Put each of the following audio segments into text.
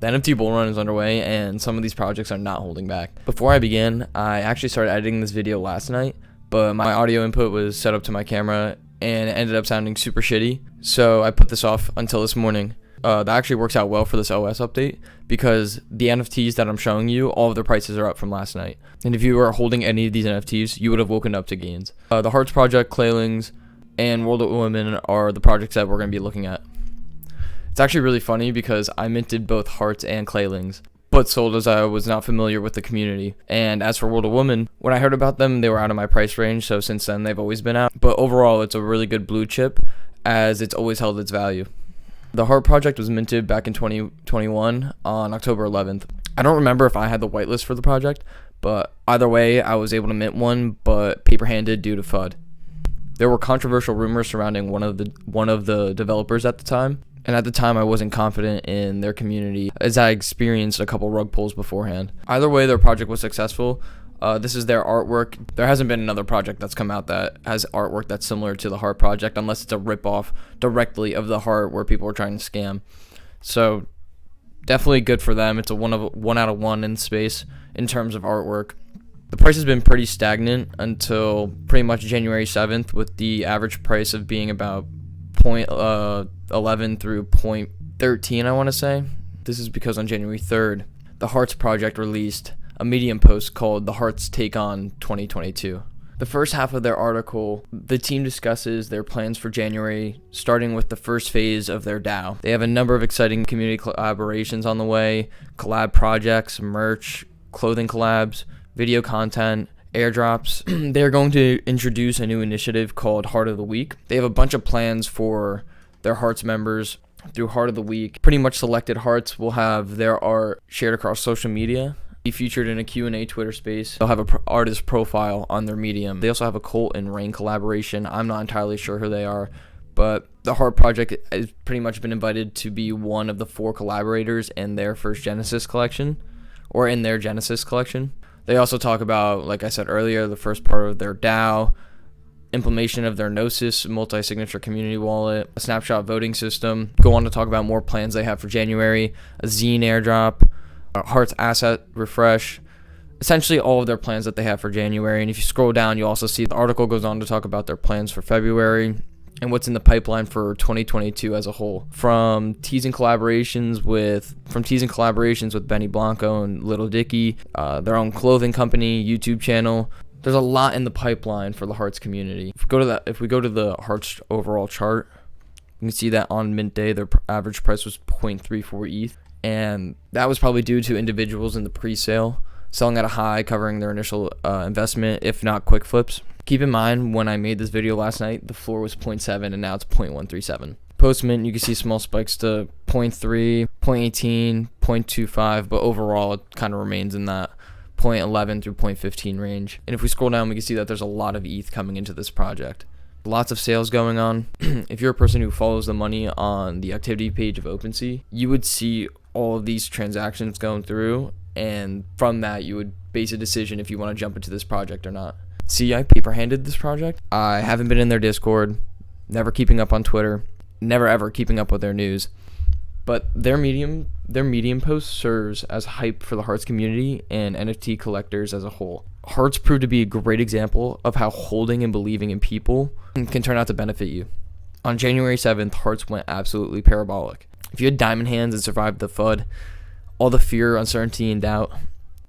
The NFT bull run is underway, and some of these projects are not holding back. Before I begin, I actually started editing this video last night, but my audio input was set up to my camera, and it ended up sounding super shitty, so I put this off until this morning. That actually works out well for this OS update, because the NFTs that I'm showing you, all of their prices are up from last night. And if you are holding any of these NFTs, you would have woken up to gains. The Hearts project, Clearlings, and World of Women are the projects that we're going to be looking at. It's actually really funny because I minted both Hearts and Clearlings, but sold as I was not familiar with the community. And as for World of Women, when I heard about them, they were out of my price range, so since then they've always been out. But overall, it's a really good blue chip, as it's always held its value. The Heart project was minted back in 2021 on October 11th. I don't remember if I had the whitelist for the project, but either way, I was able to mint one, but paper-handed due to FUD. There were controversial rumors surrounding one of the developers at the time, and at the time I wasn't confident in their community, as I experienced a couple rug pulls beforehand. Either way, their project was successful. This is their artwork. There hasn't been another project that's come out that has artwork that's similar to the Heart project, unless it's a ripoff directly of the Heart where people are trying to scam. So definitely good for them. It's a one out of one in space in terms of artwork. The price has been pretty stagnant until pretty much January 7th, with the average price of being about 0.11 through 0.13, I want to say. This is because on January 3rd, the Hearts project released a Medium post called The Hearts Take On 2022. The first half of their article, the team discusses their plans for January, starting with the first phase of their DAO. They have a number of exciting community collaborations on the way, collab projects, merch, clothing collabs, video content, airdrops. They're going to introduce a new initiative called Heart of the Week. They have a bunch of plans for their Hearts members through Heart of the Week. Pretty much selected Hearts will have their art shared across social media, be featured in a Q&A Twitter space. They'll have an artist profile on their Medium. They also have a Colt and Rain collaboration. I'm not entirely sure who they are, but the Heart project has pretty much been invited to be one of the 4 collaborators in their first Genesis collection, or in their Genesis collection. They also talk about, like I said earlier, the first part of their DAO, implementation of their Gnosis multi-signature community wallet, a snapshot voting system. Go on to talk about more plans they have for January, a zine airdrop, Hearts asset refresh, essentially all of their plans that they have for January. And if you scroll down, you also see the article goes on to talk about their plans for February and what's in the pipeline for 2022 as a whole. From teasing collaborations with Benny Blanco and Little Dicky, their own clothing company, YouTube channel. There's a lot in the pipeline for the Hearts community. If we go to the Hearts overall chart, you can see that on mint day their average price was 0.34 ETH. And that was probably due to individuals in the pre-sale selling at a high, covering their initial investment, if not quick flips. Keep in mind, when I made this video last night, the floor was 0.7 and now it's 0.137. Post-mint, you can see small spikes to 0.3, 0.18, 0.25, but overall it kind of remains in that 0.11 through 0.15 range. And if we scroll down, we can see that there's a lot of ETH coming into this project. Lots of sales going on. If you're a person who follows the money on the activity page of OpenSea, you would see all of these transactions going through, and from that you would base a decision if you want to jump into this project or not. See, I paper-handed this project. I haven't been in their Discord, never keeping up on Twitter, never ever keeping up with their news. But their Medium post serves as hype for the Hearts community and NFT collectors as a whole. Hearts proved to be a great example of how holding and believing in people can turn out to benefit you. On January 7th, Hearts went absolutely parabolic. If you had diamond hands and survived the FUD, all the fear, uncertainty, and doubt,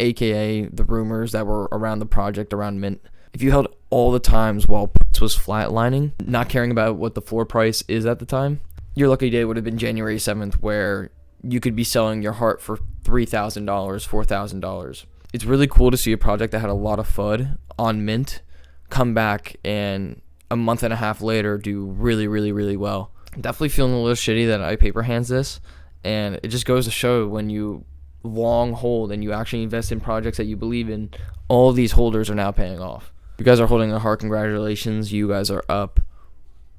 aka the rumors that were around the project, around mint, if you held all the times while Puts was flatlining, not caring about what the floor price is at the time, your lucky day would have been January 7th, where you could be selling your Heart for $3,000, $4,000. It's really cool to see a project that had a lot of FUD on mint come back and a month and a half later do really, really, really well. Definitely feeling a little shitty that I paper hands this, and it just goes to show when you long hold and you actually invest in projects that you believe in, all of these holders are now paying off. You guys are holding a Heart, congratulations. You guys are up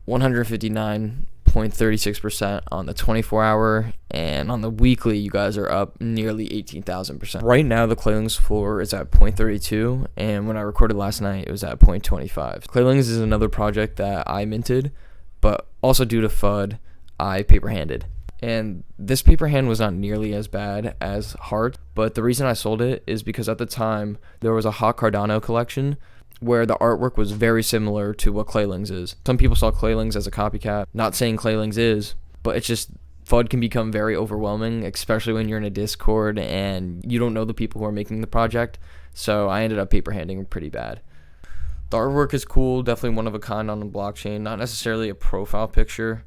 159.36% on the 24-hour, and on the weekly you guys are up nearly 18,000%. Right now the Clearlings floor is at 0.32, and when I recorded last night it was at 0.25. Clearlings is another project that I minted, but also due to FUD I paper handed. And this paper hand was not nearly as bad as Heart, but the reason I sold it is because at the time there was a hot Cardano collection where the artwork was very similar to what Clearlings is. Some people saw Clearlings as a copycat. Not saying Clearlings is, but it's just FUD can become very overwhelming, especially when you're in a Discord and you don't know the people who are making the project. So I ended up paper handing pretty bad. The artwork is cool, definitely one of a kind on the blockchain, not necessarily a profile picture.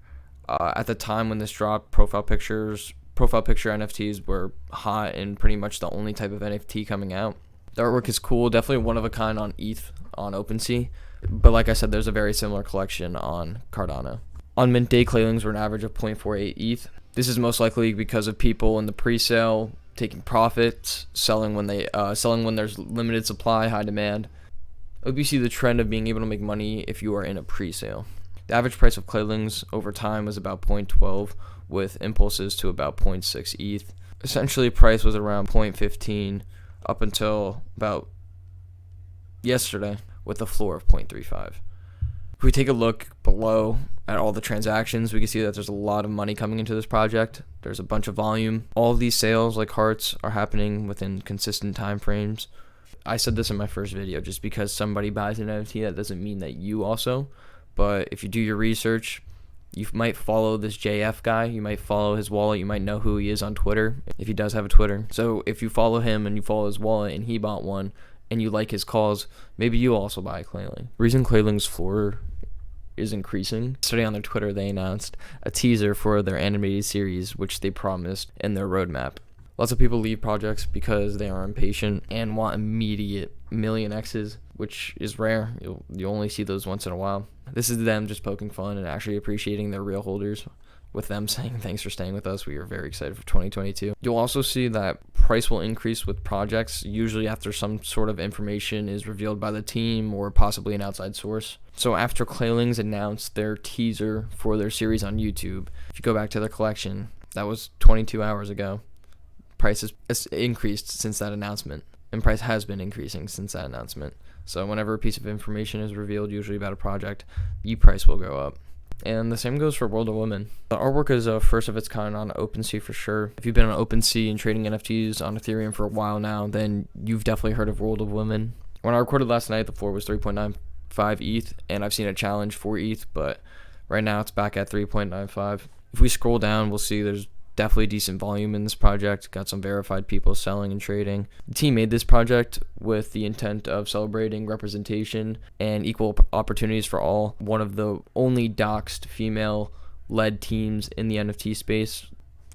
At the time when this dropped, profile picture NFTs were hot and pretty much the only type of NFT coming out. The artwork is cool, definitely one of a kind on ETH on OpenSea, but like I said, there's a very similar collection on Cardano. On mint day, Clearlings were an average of 0.48 ETH. This is most likely because of people in the pre-sale taking profits, selling when there's limited supply, high demand. I hope you see the trend of being able to make money if you are in a pre-sale. The average price of Clearlings over time was about 0.12 with impulses to about 0.6 ETH. Essentially, price was around 0.15 up until about yesterday with a floor of 0.35. If we take a look below at all the transactions, we can see that there's a lot of money coming into this project. There's a bunch of volume. All of these sales, like Hearts, are happening within consistent time frames. I said this in my first video, just because somebody buys an NFT, that doesn't mean that you also. But if you do your research, you might follow this JF guy. You might follow his wallet. You might know who he is on Twitter, if he does have a Twitter. So if you follow him and you follow his wallet and he bought one and you like his calls, maybe you also buy a Clearling. The reason Clearling's floor is increasing. Yesterday on their Twitter, they announced a teaser for their animated series, which they promised in their roadmap. Lots of people leave projects because they are impatient and want immediate million X's, which is rare. You only see those once in a while. This is them just poking fun and actually appreciating their real holders, with them saying thanks for staying with us. We are very excited for 2022. You'll also see that price will increase with projects, usually after some sort of information is revealed by the team or possibly an outside source. So after Clearlings announced their teaser for their series on YouTube, if you go back to their collection, that was 22 hours ago. Price has increased since that announcement, and price has been increasing since that announcement. So whenever a piece of information is revealed, usually about a project, the price will go up. And the same goes for World of Women. The artwork is a first of its kind on OpenSea for sure. If you've been on OpenSea and trading NFTs on Ethereum for a while now, then you've definitely heard of World of Women. When I recorded last night, the floor was 3.95 ETH, and I've seen a challenge for ETH, but right now it's back at 3.95. If we scroll down, we'll see there's definitely decent volume in this project. Got some verified people selling and trading. The team made this project with the intent of celebrating representation and equal opportunities for all. One of the only doxed female-led teams in the NFT space.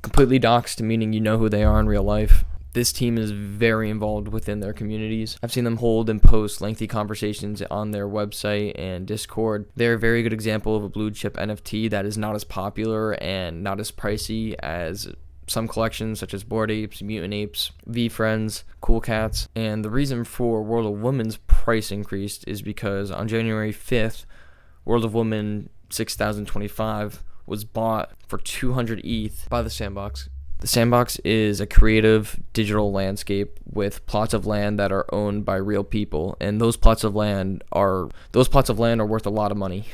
Completely doxed, meaning you know who they are in real life. This team is very involved within their communities. I've seen them hold and post lengthy conversations on their website and Discord. They're a very good example of a blue chip NFT that is not as popular and not as pricey as some collections such as Bored Apes, Mutant Apes, V-Friends, Cool Cats. And the reason for World of Women's price increased is because on January 5th, World of Women 6025 was bought for 200 ETH by the Sandbox. The Sandbox is a creative digital landscape with plots of land that are owned by real people, and those plots of land are worth a lot of money.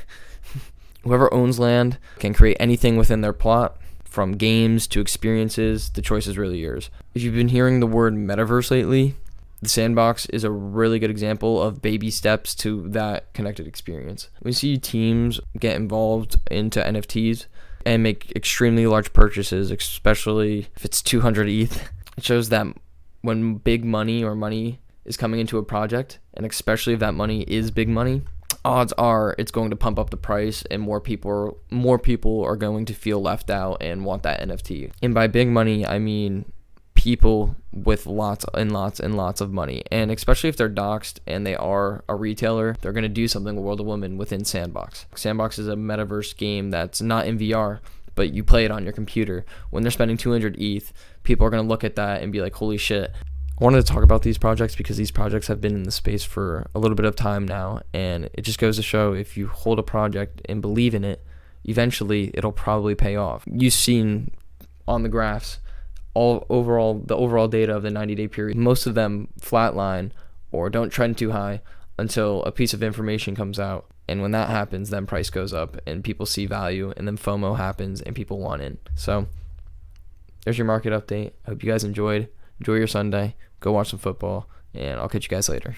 Whoever owns land can create anything within their plot, from games to experiences. The choice is really yours. If you've been hearing the word metaverse lately, the Sandbox is a really good example of baby steps to that connected experience. We see teams get involved into NFTs and make extremely large purchases, especially if it's 200 ETH. It shows that when big money or money is coming into a project, and especially if that money is big money, odds are it's going to pump up the price and more people are going to feel left out and want that NFT. And by big money, I mean people with lots and lots and lots of money. And especially if they're doxed and they are a retailer, they're going to do something with World of Women within Sandbox. Sandbox is a metaverse game that's not in VR, but you play it on your computer. When they're spending 200 ETH, people are going to look at that and be like, holy shit. I wanted to talk about these projects because these projects have been in the space for a little bit of time now, and it just goes to show if you hold a project and believe in it, eventually it'll probably pay off. You've seen on the graphs the overall data of the 90-day period. Most of them flatline or don't trend too high until a piece of information comes out. And when that happens, then price goes up and people see value, and then FOMO happens and people want in. So there's your market update. I hope you guys enjoyed. Enjoy your Sunday. Go watch some football, and I'll catch you guys later.